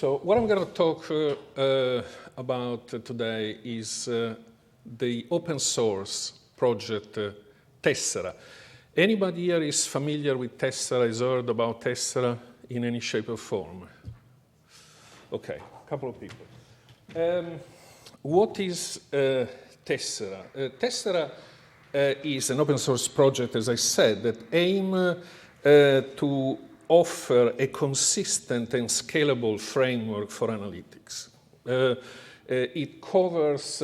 So what I'm going to talk about today is the open source project Tessera. Anybody here is familiar with Tessera, has heard about Tessera in any shape or form? Okay, a couple of people. What is Tessera? Tessera is an open source project, as I said, that aims to offer a consistent and scalable framework for analytics. It covers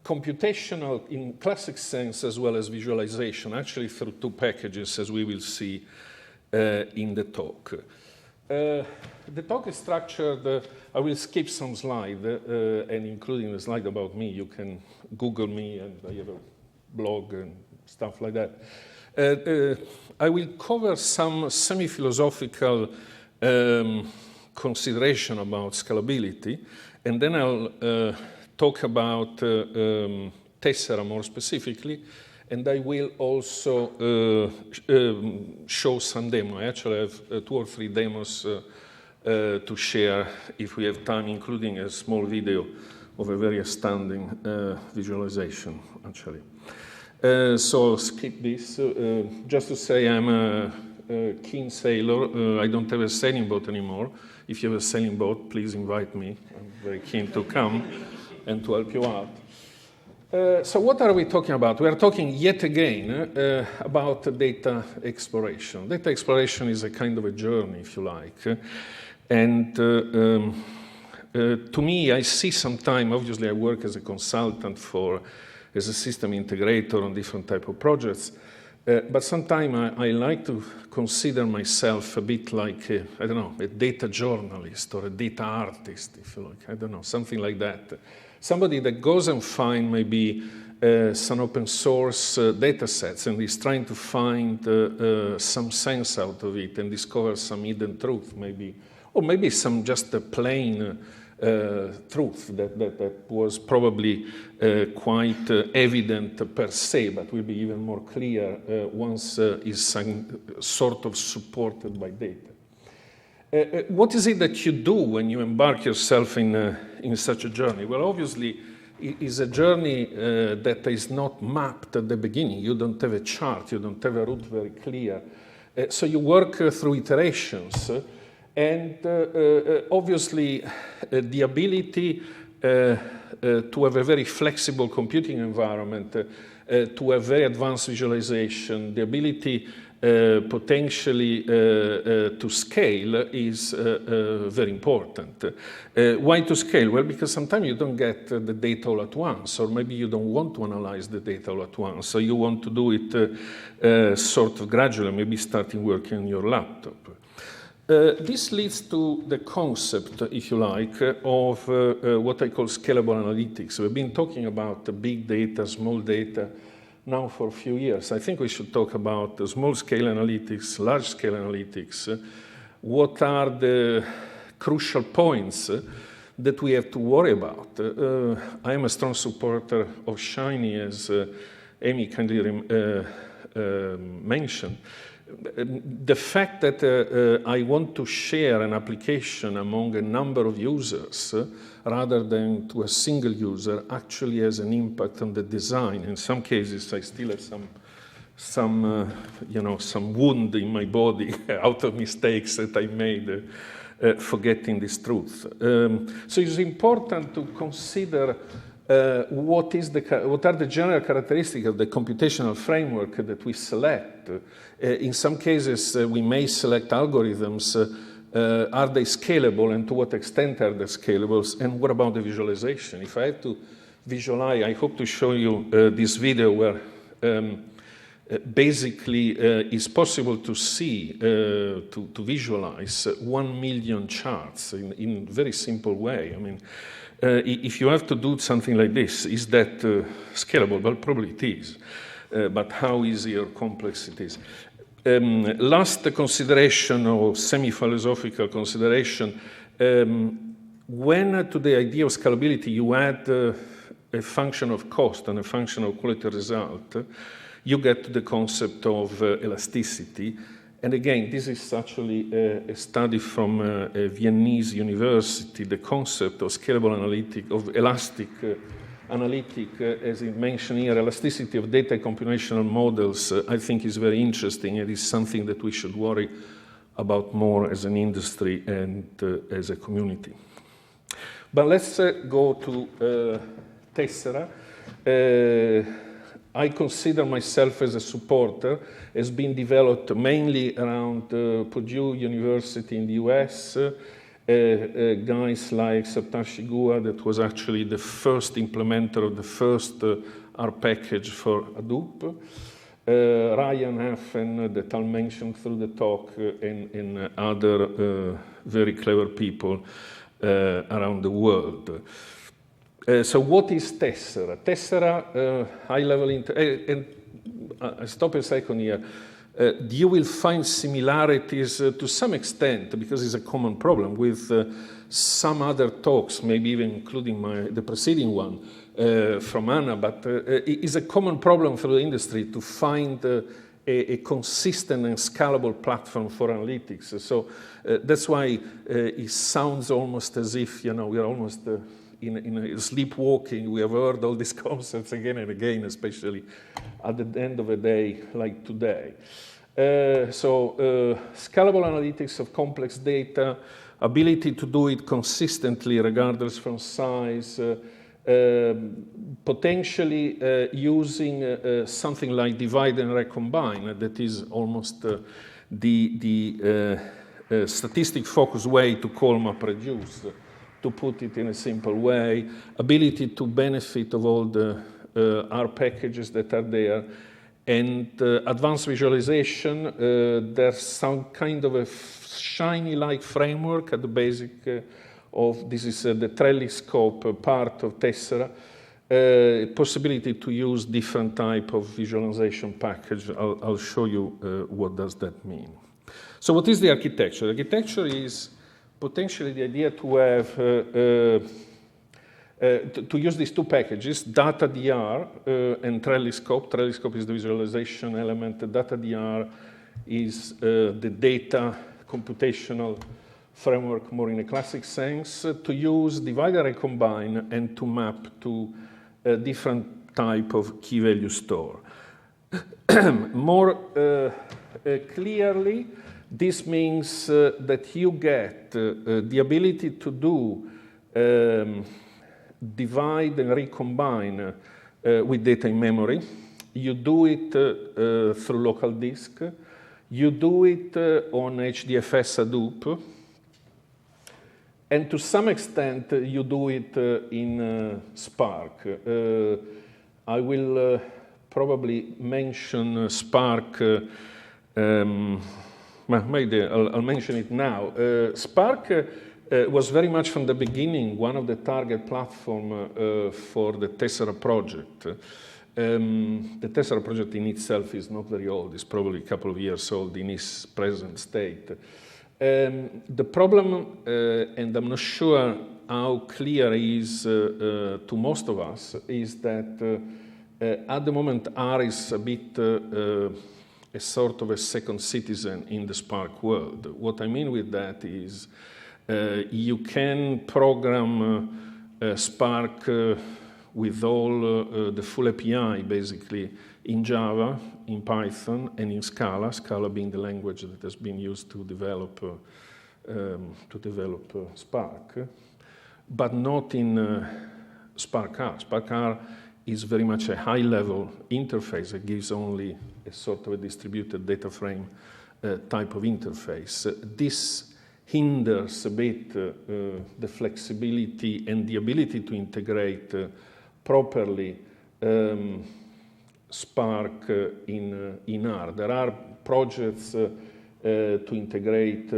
computational in classic sense as well as visualization, actually through two packages, as we will see in the talk. The talk is structured, I will skip some slides, and including the slide about me, you can Google me, and I have a blog and stuff like that. I will cover some semi-philosophical consideration about scalability, and then I'll talk about Tessera more specifically, and I will also show some demo. I actually have 2 or 3 demos to share if we have time, including a small video of a very astounding visualization, actually. So skip this. Just to say I'm a keen sailor. I don't have a sailing boat anymore. If you have a sailing boat, please invite me. I'm very keen to come and to help you out. So what are we talking about? We are talking yet again about data exploration. Data exploration is a kind of a journey, if you like. And to me, I see sometimes, obviously I work as a consultant as a system integrator on different type of projects. But sometimes I like to consider myself a bit like, I don't know, a data journalist or a data artist, if you like. I don't know, something like that. Somebody that goes and finds maybe some open source data sets and is trying to find some sense out of it and discover some hidden truth, maybe, or maybe some just a plain truth that was probably quite evident per se, but will be even more clear once is some sort of supported by data. What is it that you do when you embark yourself in such a journey? Well, obviously, it is a journey that is not mapped at the beginning. You don't have a chart. You don't have a route very clear. So you work through iterations. And obviously, the ability to have a very flexible computing environment, to have very advanced visualization, the ability potentially to scale is very important. Why to scale? Well, because sometimes you don't get the data all at once, or maybe you don't want to analyze the data all at once. So you want to do it sort of gradually, maybe starting working on your laptop. This leads to the concept, if you like, of what I call scalable analytics. We've been talking about big data, small data, now for a few years. I think we should talk about small-scale analytics, large-scale analytics. What are the crucial points that we have to worry about? I am a strong supporter of Shiny, as Amy kindly mentioned. The fact that I want to share an application among a number of users rather than to a single user actually has an impact on the design. In some cases, I still have some wound in my body out of mistakes that I made forgetting this truth. So it's important to consider what are the general characteristics of the computational framework that we select. In some cases, we may select algorithms. Are they scalable, and to what extent are they scalable? And what about the visualization? If I have to visualize, I hope to show you this video where basically it's possible to see, to visualize 1 million charts in a very simple way. I mean, if you have to do something like this, is that scalable? Well, probably it is. But how easy or complex it is. Last consideration, or semi-philosophical consideration, when to the idea of scalability you add a function of cost and a function of quality result, you get to the concept of elasticity. And again, this is actually a study from a Viennese university. The concept of scalable analytic, of elastic analytic, as it mentioned here, elasticity of data computational models, I think is very interesting. It is something that we should worry about more as an industry and as a community. But let's go to Tessera. I consider myself as a supporter. It's been developed mainly around Purdue University in the US. Guys like Satoshi Gua, that was actually the first implementer of the first R package for Hadoop. Ryan Haffen, that I'll mention through the talk, and other very clever people around the world. So what is Tessera? Tessera, high-level, and I stop a second here. You will find similarities to some extent, because it's a common problem, with some other talks, maybe even including the preceding one from Anna, but it is a common problem for the industry to find a consistent and scalable platform for analytics. So that's why it sounds almost as if, we are almost in a sleepwalking. We have heard all these concepts again and again, especially at the end of a day like today. So scalable analytics of complex data, ability to do it consistently regardless from size, potentially using something like divide and recombine, that is almost the statistic-focused way to call MapReduce, to put it in a simple way, ability to benefit of all the R packages that are there, and advanced visualization. There's some kind of a shiny-like framework at the basic of this is the Trelliscope part of Tessera. Possibility to use different type of visualization package. I'll show you what does that mean. So what is the architecture? The architecture is potentially the idea to have to use these two packages, DataDR and Trelliscope. Trelliscope is the visualization element. The DataDR is the data computational framework more in a classic sense, to use divide and recombine and to map to a different type of key value store. More clearly, this means that you get the ability to do divide and recombine with data in memory. You do it through local disk. You do it on HDFS Hadoop. And to some extent, you do it in Spark. I will probably mention Spark. Maybe I'll mention it now. Spark was very much from the beginning one of the target platform for the Tessera project. The Tessera project in itself is not very old. It's probably a couple of years old in its present state. The problem, and I'm not sure how clear it is to most of us, is that at the moment R is a bit a sort of a second citizen in the Spark world. What I mean with that is you can program Spark with all the full API, basically, in Java, in Python, and in Scala, Scala being the language that has been used to develop Spark, but not in Spark R. Spark R is very much a high-level interface that gives only a sort of a distributed data frame type of interface. This hinders a bit the flexibility and the ability to integrate properly Spark in R. There are projects to integrate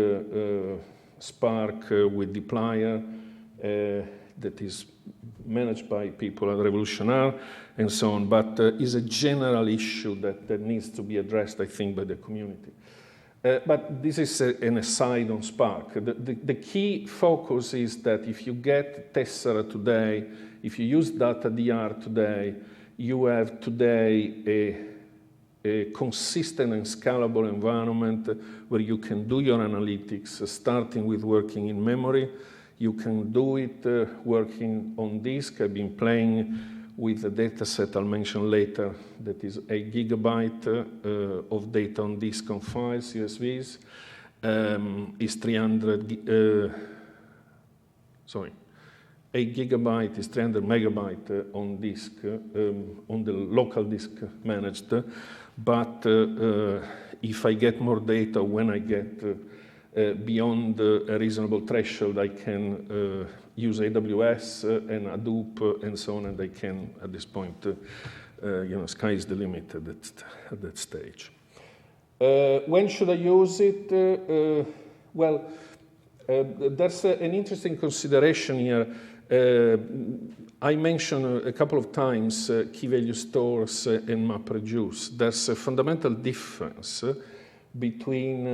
Spark with dplyr that is managed by people at Revolution R and so on, but is a general issue that needs to be addressed, I think, by the community. But this is an aside on Spark. The key focus is that if you get Tessera today, if you use DataDR today, you have today a consistent and scalable environment where you can do your analytics, starting with working in memory. You can do it working on disk. I've been playing with a data set I'll mention later that is 8 gigabyte of data on disk on files, CSVs. Is 8 gigabyte is 300 megabyte on disk, on the local disk managed. But if I get more data, when I get beyond a reasonable threshold, I can use AWS and Hadoop and so on, and I can, at this point, sky is the limit at that stage. When should I use it? There's an interesting consideration here. I mentioned a couple of times key value stores and MapReduce. There's a fundamental difference between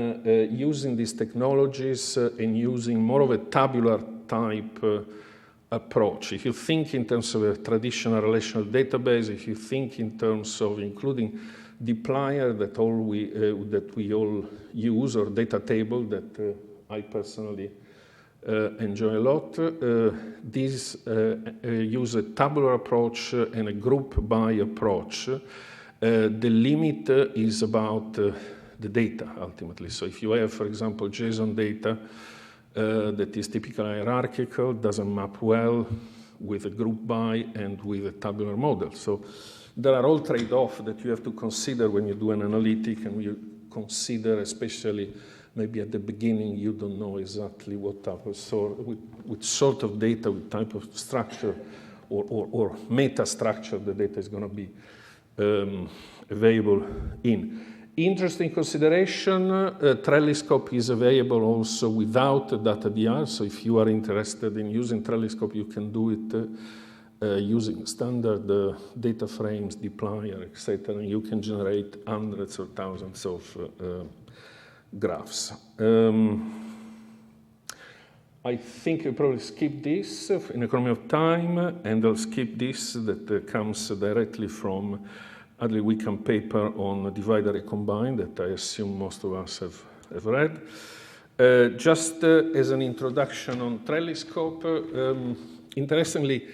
using these technologies and using more of a tabular type approach. If you think in terms of a traditional relational database, if you think in terms of including dplyr that we all use, or data table that I personally enjoy a lot, these use a tabular approach and a group by approach. The limit is about the data, ultimately. So if you have, for example, JSON data that is typically hierarchical, doesn't map well with a group by and with a tabular model. So there are all trade-offs that you have to consider when you do an analytic, and you consider, especially maybe at the beginning, you don't know exactly what type of which sort of data, what type of structure or meta structure the data is going to be available in. Interesting consideration, Trelliscope is available also without DataDR, so if you are interested in using Trelliscope, you can do it using standard data frames, dplyr, etc., and you can generate hundreds or thousands of graphs. I think I'll probably skip this in economy of time, and I'll skip this that comes directly from Adley Wickham paper on divide array combine that I assume most of us have read. Just as an introduction on Trelliscope, interestingly,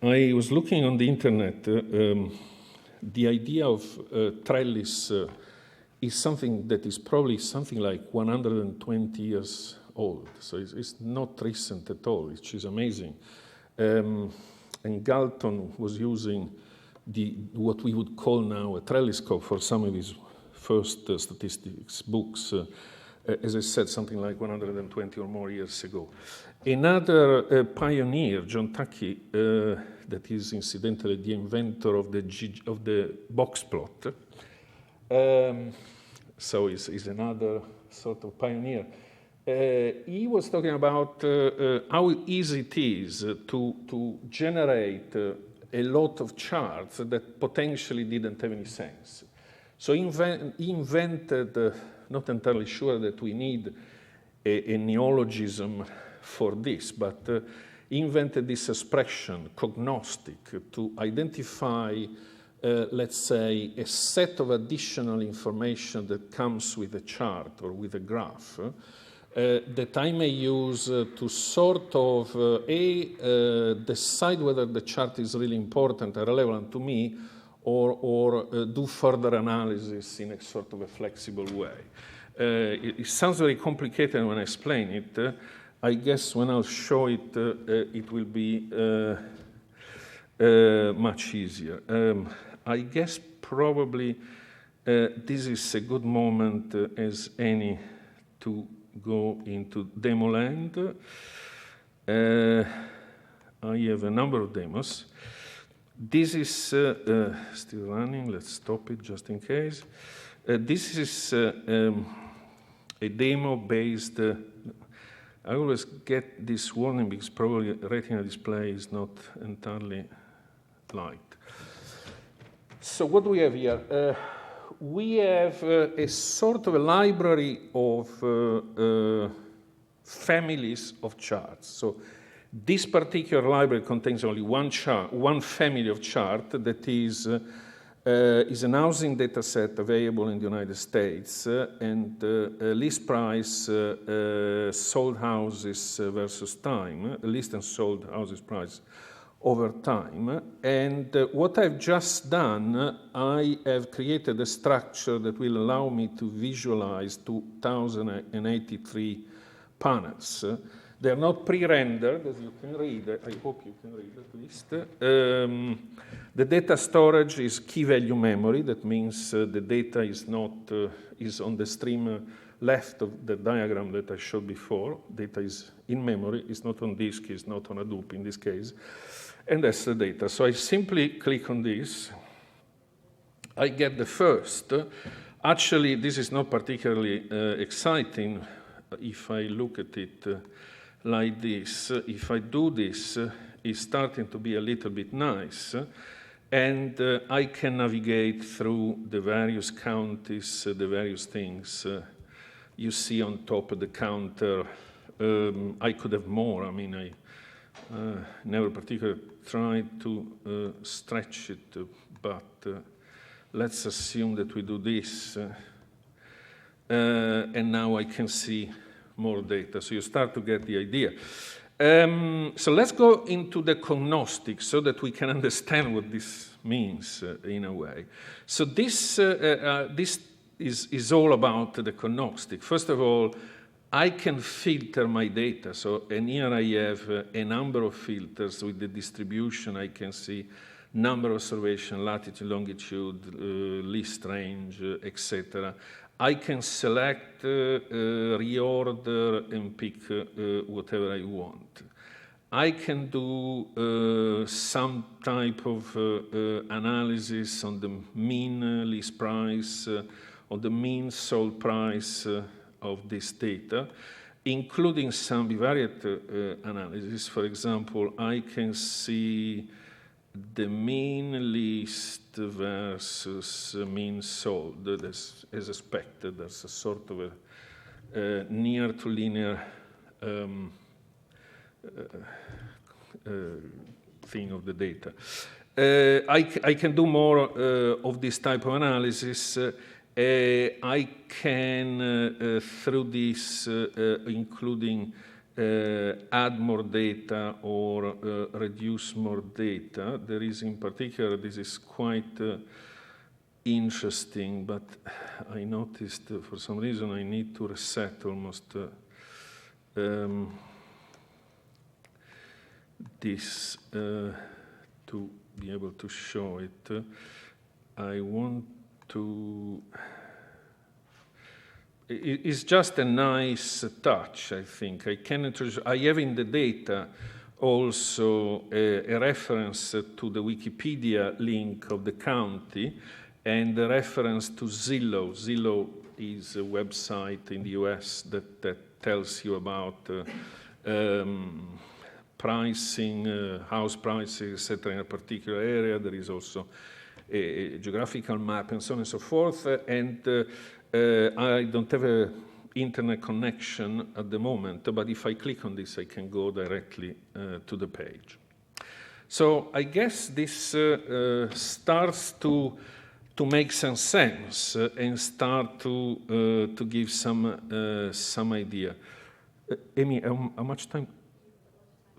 I was looking on the internet. The idea of trellis is something that is probably something like 120 years old. So it's not recent at all, which is amazing. And Galton was using what we would call now a Trelliscope for some of his first statistics books, as I said, something like 120 or more years ago. Another pioneer, John Tuckey, that is incidentally the inventor of the box plot, so he's another sort of pioneer. He was talking about how easy it is to generate a lot of charts that potentially didn't have any sense. So he invented, not entirely sure that we need a neologism for this, but he invented this expression, cognostic, to identify, let's say, a set of additional information that comes with a chart or with a graph that I may use to sort of decide whether the chart is really important or relevant to me, or do further analysis in a sort of a flexible way. It sounds very complicated when I explain it. I guess when I'll show it, it will be much easier. I guess probably this is a good moment as any to go into demo land. I have a number of demos. This is still running. Let's stop it just in case. This is a demo based. I always get this warning because probably retina display is not entirely light. So what do we have here? We have a sort of a library of families of charts. So this particular library contains only one chart, one family of chart that is is an housing data set available in the United States, and list price, sold houses versus time, list and sold houses price over time. And what I've just done, I have created a structure that will allow me to visualize 2083 panels. They are not pre-rendered, as you can read. I hope you can read at least. The data storage is key value memory. That means the data is not is on the stream left of the diagram that I showed before. Data is in memory. It's not on disk. It's not on Hadoop in this case. And that's the data. So I simply click on this. I get the first. Actually, this is not particularly exciting if I look at it like this. If I do this, it's starting to be a little bit nice. And I can navigate through the various counties, the various things you see on top of the counter. I could have more. I mean, I never particularly tried to stretch it, but let's assume that we do this. And now I can see more data. So you start to get the idea. So let's go into the cognostic so that we can understand what this means in a way. So this is all about the cognostic. First of all, I can filter my data. So, and here I have a number of filters with the distribution. I can see number of observation, latitude, longitude, list range, etc. I can select, reorder, and pick whatever I want. I can do some type of analysis on the mean list price, on the mean sold price of this data, including some bivariate analysis. For example, I can see the mean list versus mean sold. As expected, that's a sort of a near to linear thing of the data. I can do more of this type of analysis. I can, through this, including add more data or reduce more data. There is in particular, this is quite interesting, but I noticed for some reason I need to reset almost this to be able to show it. I want to... It's just a nice touch, I think. I can introduce, I have in the data also a reference to the Wikipedia link of the county and a reference to Zillow. Zillow is a website in the US that tells you about pricing, house prices, etc. in a particular area. There is also a geographical map and so on and so forth. And I don't have an internet connection at the moment, but if I click on this, I can go directly to the page. So I guess this starts to make some sense and start to give some idea. Amy, how much time?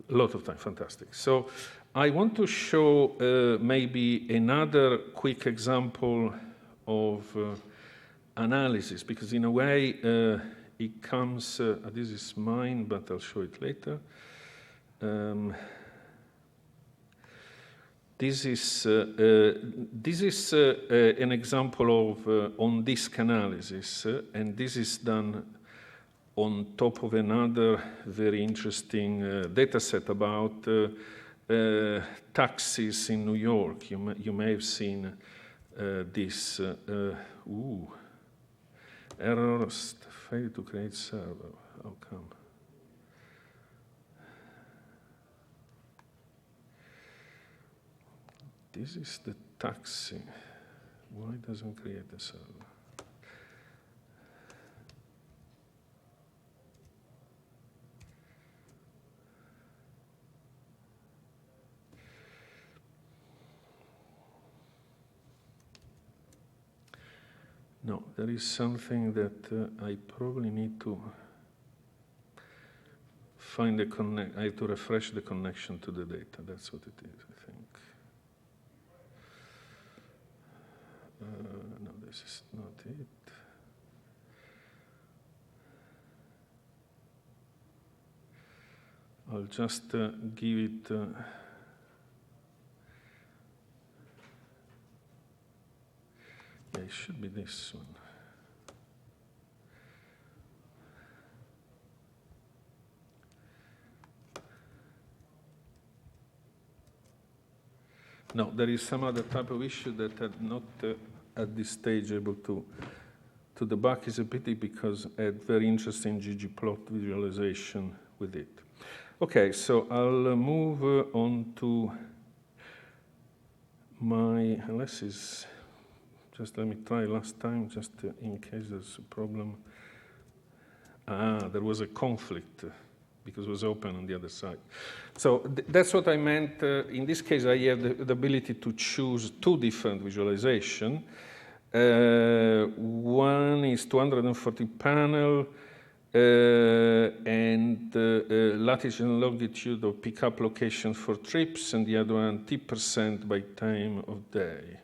A lot of time, fantastic. So I want to show maybe another quick example of analysis, because in a way it comes, this is mine, but I'll show it later. This is an example of on-disk analysis, and this is done on top of another very interesting data set about taxis in New York. You may have seen this. Errors, failure to create server. How come? This is the taxi. Why doesn't create a server? No, there is something that I probably need to find a connect. I have to refresh the connection to the data. That's what it is, I think. No, this is not it. I'll just give it. Yeah, it should be this one. No, there is some other type of issue that I'm not at this stage able to debug. Is a pity because I had very interesting ggplot visualization with it. Okay, so I'll move on to my, unless is, just let me try last time, just in case there's a problem. There was a conflict because it was open on the other side. So that's what I meant. In this case, I have the ability to choose two different visualization. One is 240 panel, and latitude and longitude of pickup location for trips, and the other one T% by time of day.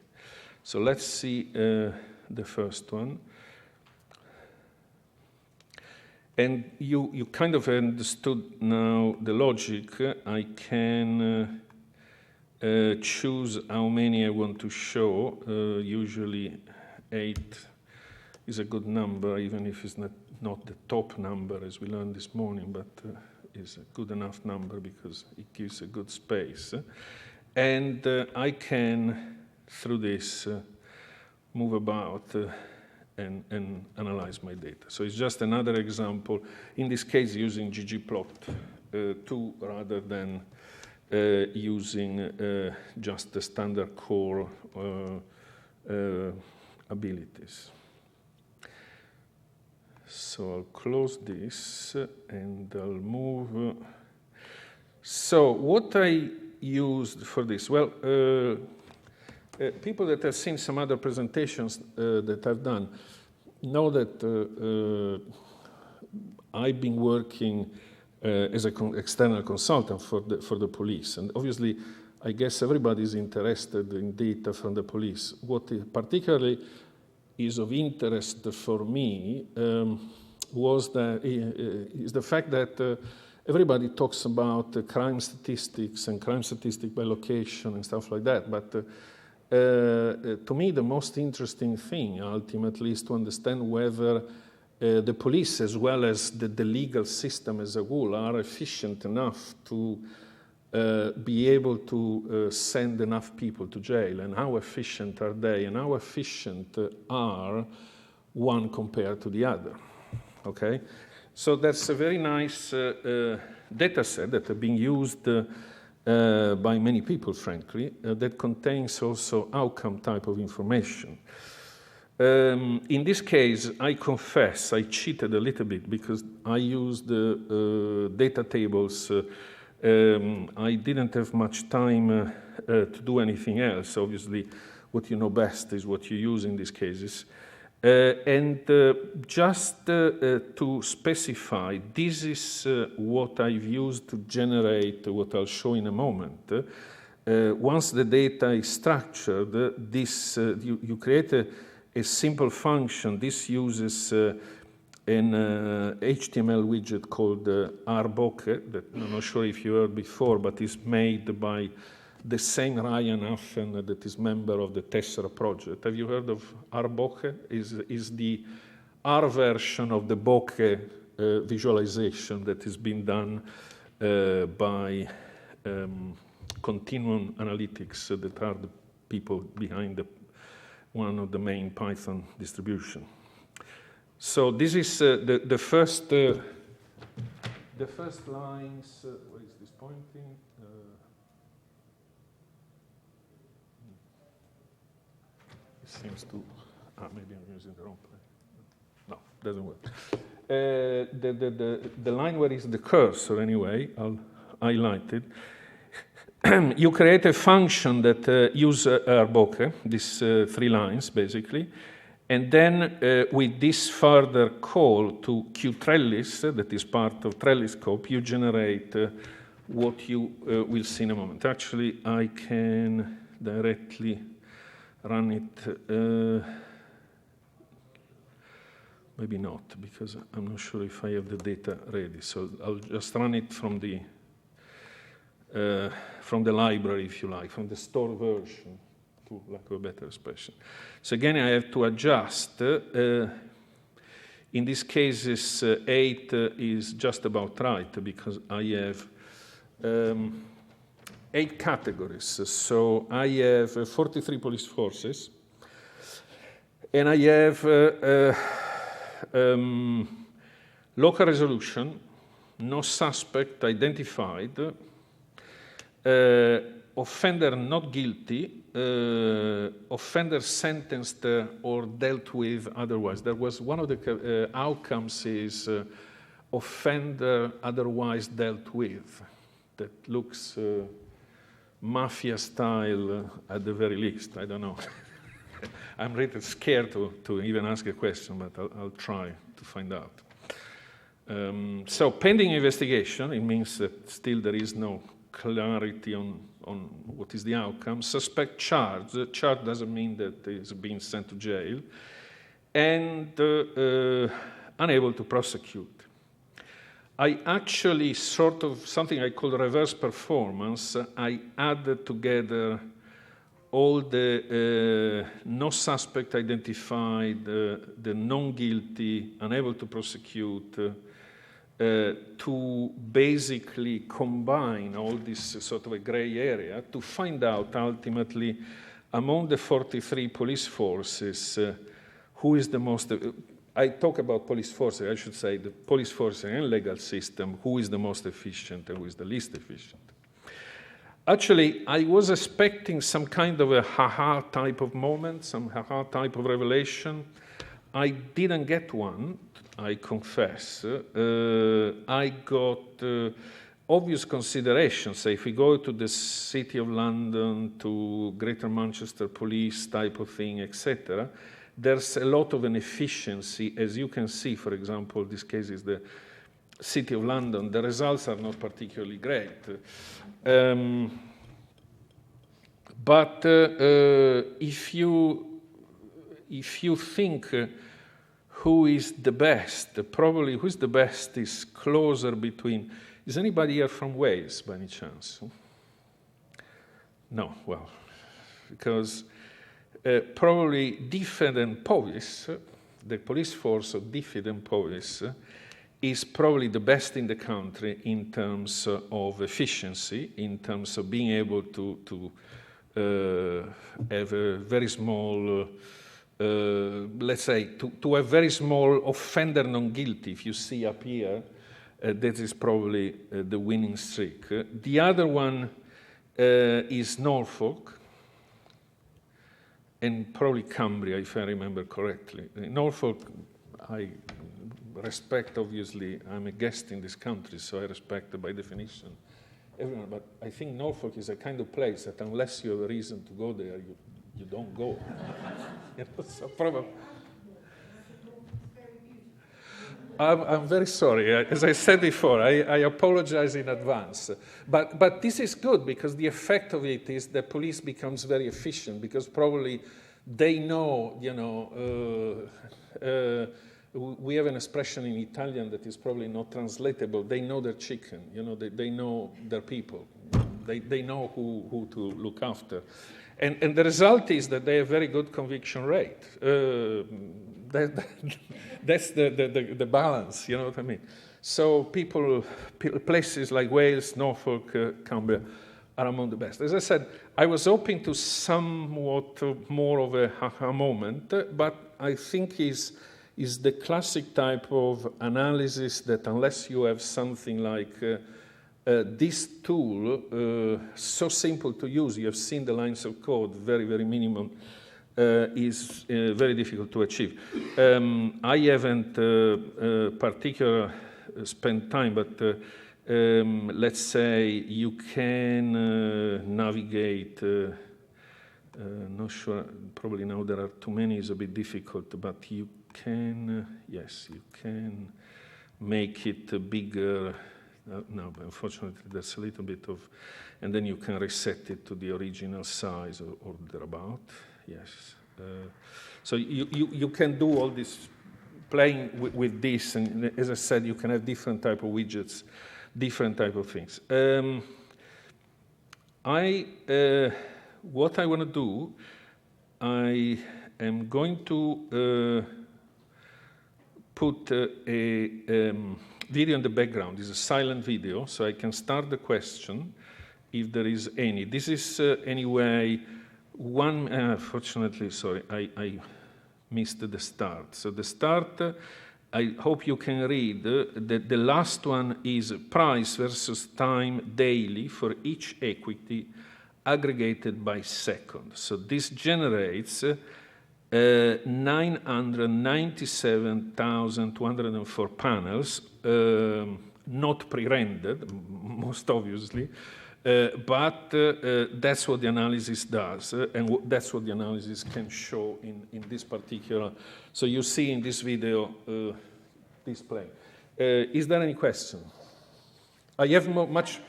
So let's see the first one. And you kind of understood now the logic. I can choose how many I want to show. Usually 8 is a good number, even if it's not the top number, as we learned this morning, but is a good enough number because it gives a good space. And I can, through this, move about and analyze my data. So it's just another example, in this case using ggplot2 rather than using just the standard core abilities. So I'll close this and I'll move. So what I used for this, well, people that have seen some other presentations that I've done know that I've been working as an external consultant for the police, and obviously I guess everybody's interested in data from the police. What particularly is of interest for me is the fact that everybody talks about crime statistics and crime statistic by location and stuff like that, but to me the most interesting thing ultimately is to understand whether the police as well as the legal system as a whole are efficient enough to be able to send enough people to jail, and how efficient are they, and how efficient are one compared to the other. Okay, so that's a very nice data set that are being used by many people, frankly, that contains also outcome type of information. In this case, I confess I cheated a little bit because I used data tables. I didn't have much time to do anything else. Obviously, what you know best is what you use in these cases. Just to specify, this is what I've used to generate what I'll show in a moment. Once the data is structured, this you create a simple function. This uses an HTML widget called RBokeh that I'm not sure if you heard before, but is made by the same Ryan Affen that is member of the Tessera project. Have you heard of RBokeh? Is the R version of the bokeh visualization that has been done by Continuum Analytics, that are the people behind one of the main Python distribution. So this is the first lines. Where is this pointing? It seems to. Maybe I'm using the wrong place. No, doesn't work. The line where is the cursor anyway, I'll highlight it. You create a function that uses RBokeh, these 3 lines basically. And then with this further call to qtrellis, that is part of Trelliscope, you generate what you will see in a moment. Actually, I can directly run it. Maybe not, because I'm not sure if I have the data ready. So I'll just run it from the library, if you like, from the store version, to lack of a better expression. So again, I have to adjust. In this case, 8 is just about right, because I have 8 categories. So I have 43 police forces, and I have local resolution, no suspect identified, offender not guilty, offender sentenced or dealt with otherwise. There was one of the outcomes is offender otherwise dealt with. That looks mafia style at the very least. I don't know. I'm really scared to even ask a question, but I'll try to find out. So pending investigation, it means that still there is no clarity on what is the outcome. Suspect charged. Charged doesn't mean that it's being sent to jail. And unable to prosecute. I actually sort of, something I call reverse performance, I added together all the no suspect identified, the non-guilty, unable to prosecute, to basically combine all this sort of a gray area to find out ultimately among the 43 police forces who is the most, I talk about police forces, I should say the police forces and legal system, who is the most efficient and who is the least efficient. Actually, I was expecting some kind of a ha-ha type of moment, some ha-ha type of revelation. I didn't get one, I confess. I got obvious considerations. So if we go to the City of London, to Greater Manchester Police type of thing, etc., there's a lot of inefficiency. As you can see, for example, this case is the City of London. The results are not particularly great. But if you think who is the best, probably who's the best is closer between. Is anybody here from Wales by any chance? No, well, because probably Dyfed and Powys, the police force of Dyfed and Powys, is probably the best in the country in terms of efficiency, in terms of being able to have a very small, let's say, to have very small offender non-guilty. If you see up here, that is probably the winning streak. The other one is Norfolk, and probably Cumbria, if I remember correctly. Norfolk, I respect, obviously, I'm a guest in this country, so I respect, by definition, everyone. But I think Norfolk is a kind of place that unless you have a reason to go there, you don't go. You know, so probably. I'm very sorry. As I said before, I apologize in advance. But this is good because the effect of it is the police becomes very efficient because probably they know, you know, we have an expression in Italian that is probably not translatable. They know their chicken, you know, they know their people. They know who to look after. And the result is that they have very good conviction rate. That's the balance, you know what I mean? So places like Wales, Norfolk, Cumbria are among the best. As I said, I was hoping to somewhat more of a ha-ha moment, but I think is the classic type of analysis that unless you have something like this tool, so simple to use, you have seen the lines of code, very, very minimum, is very difficult to achieve. I haven't particularly spent time, but let's say you can navigate Not sure, probably now there are too many, is a bit difficult, but you can, yes, you can make it bigger. No, but unfortunately that's a little bit of, and then you can reset it to the original size or thereabout, yes. So you can do all this, playing with this, and as I said, you can have different type of widgets, different type of things. What I want to do, I am going to put a video in the background. It's a silent video, so I can start the question if there is any. This is anyway one, fortunately, sorry, I missed the start. So the start, I hope you can read. The last one is price versus time daily for each equity aggregated by second. So this generates 997,204 panels, not pre-rendered, most obviously, but that's what the analysis does, and that's what the analysis can show in this particular. So you see in this video display. Is there any question? I have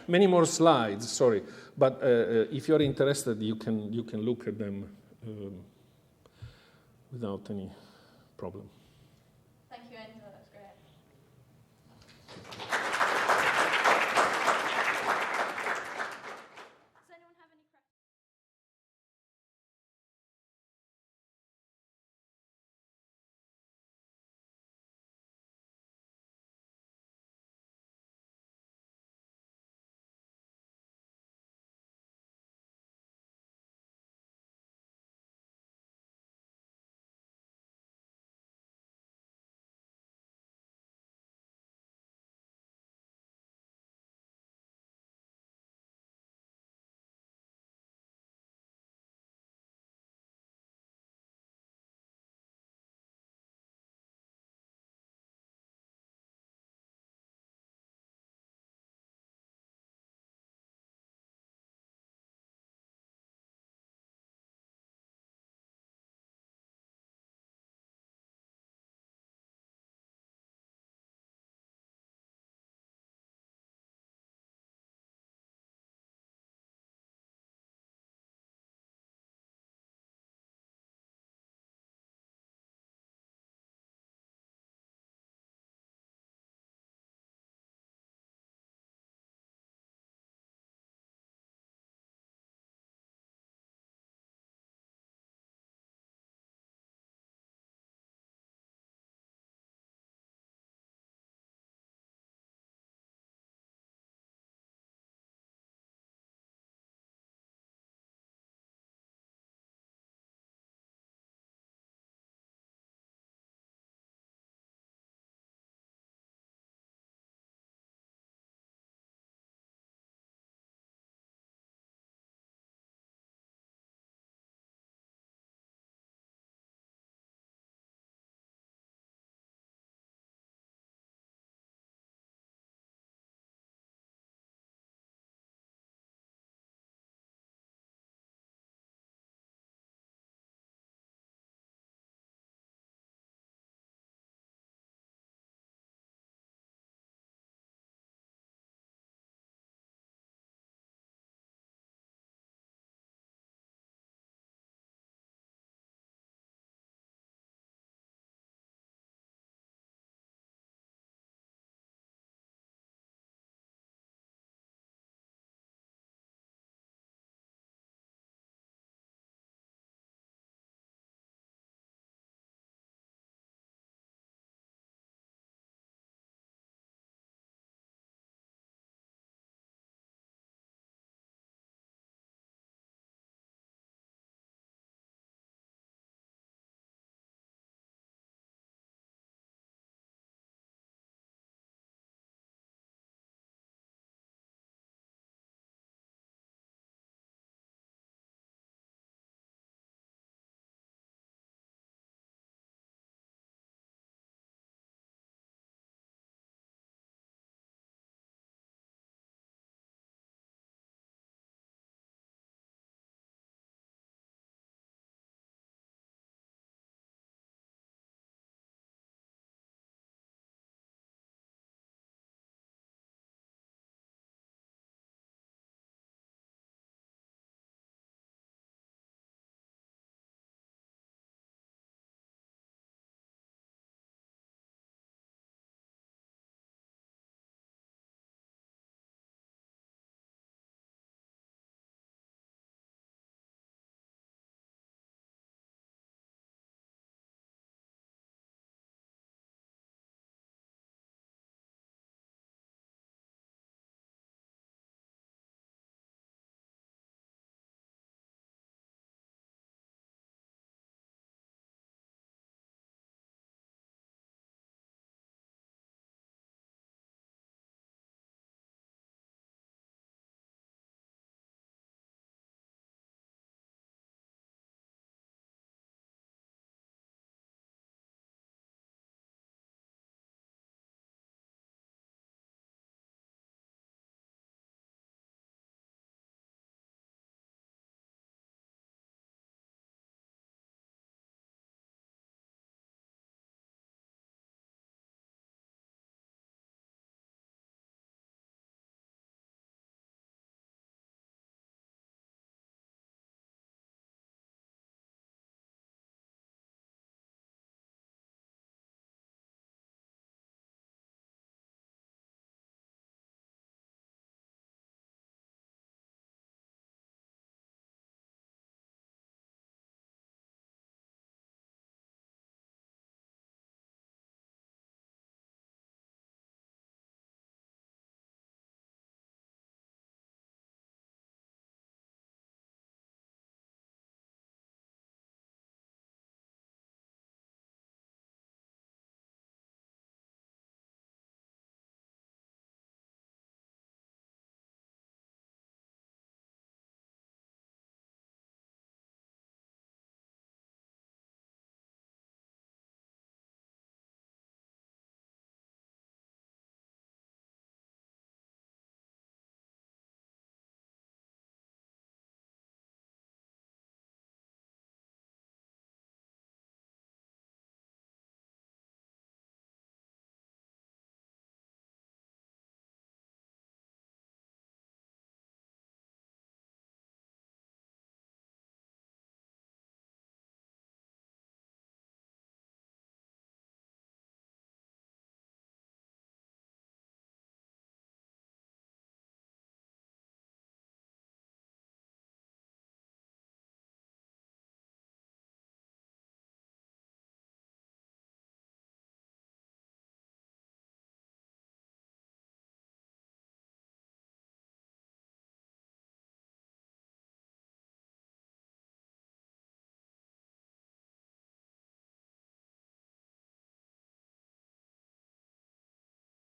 many more slides, sorry, but if you're interested, you can look at them without any problem.